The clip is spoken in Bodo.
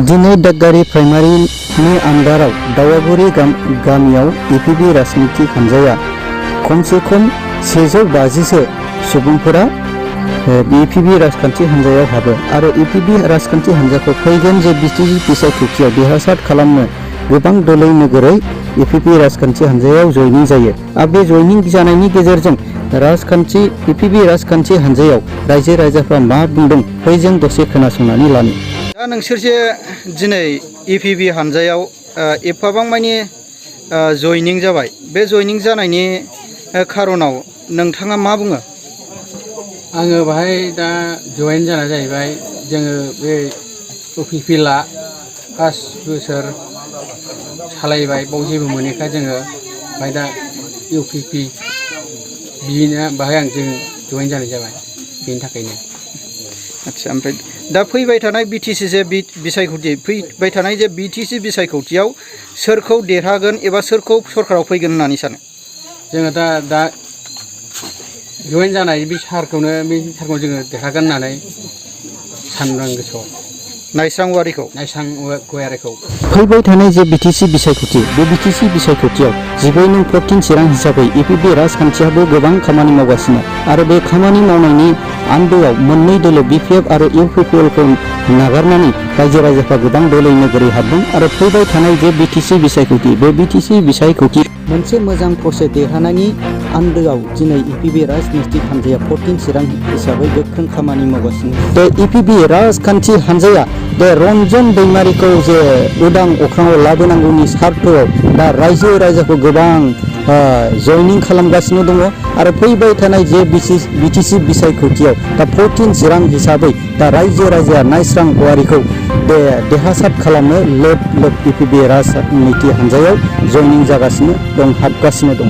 दिनै दादगारि प्राइमारिनि आन्दाराव दावागुरि गामियाव APB राजनितिक हान्जाया खमसे खम 150सो सुबुंफोरा APB राजखान्थि हान्जायाव हाबो आरो APB राजखान्थि हान्जाखौ फैगोन जे बिसायख'थियाव देरहासार खालामनो गोबां दलै नोगोरै APB राजखान्थि हान्जायाव जयनिं जायो। आरो बे जयनिं जानायनि गेजेरजों APB राजखान्थि हान्जायाव रायजो राजाफ्रा मा बुंदों फै जों दसे खोनासंनानै लानो। दा नोंसोर जे दिनै APB हान्जायाव एफाबां मानि जयनिं जाबाय, बे जयनिं जानायनि खारनाव नोंथाङा मा बुङो? आङो बाहाय दा जयेन जाना जाहैबाय जोङो बे APB ला फार्स्ट बोसोर सालायबाय बाव जेबो मोनैखाय जोङो बाहाय दा APB बिनो बाहाय जों जयेन जानाय जाबाय बेनि थाखायनो। आच्छा, ओमफ्राय दा फैबाय थानाय BTC जे बिसायख'थि फैबाय थानाय जे BTC बिसायख'थियाव सोरखौ देरहागोन एबा सोरखौ सरकाराव फैगोन होननानै सानो? जोङो दा जयेन जानाय बे सारखौनो जोङो देरहागोन होननानै सानदों गोसोआव। नायस्रां औवारिखौ फैबाय थानाय जे BTC बिसायख'थि, बे BTC बिसायख'थियाव 14 चिरां हिसाबै APB राजखान्थियाबो गोबां खामानि मावगासिनो आरो बे खामानि मावनायनि आन्दोआव मोननै दोलो BPF आरो UPPLखौ नागारनानै रायजो राजाफ्रा गोबां दोलै नोगोरै हाबदों आरो फैबाय थानाय जे BTC बिसायख'थि, बे BTC बिसायख'थि मोनसे मोजां प्रसेस देरहानायनि आन्दोआव दिनै APB राजनितिक हान्जाया 14 चिरां हिसाबै गोख्रों खामानि मावगासिनो। बे APB राजखान्थि हान्जाया बे रन्जन दैमारिखौ जे उदां अख्राङाव लाबोनांगौनि सार्थआव दा रायजो राजाखौ गोबां जयनिं खालामगासिनो दङ आरो फैबाय थानाय जे BTC बिसायख'थियाव दा 14 चिरां हिसाबै दा रायजो राजाया नायस्रां औवारिखौ बे देरहासार खालामनो लोब लोब APB राजनितिक हान्जायाव जयनिं जागासिनो दं, हाबगासिनो दङ।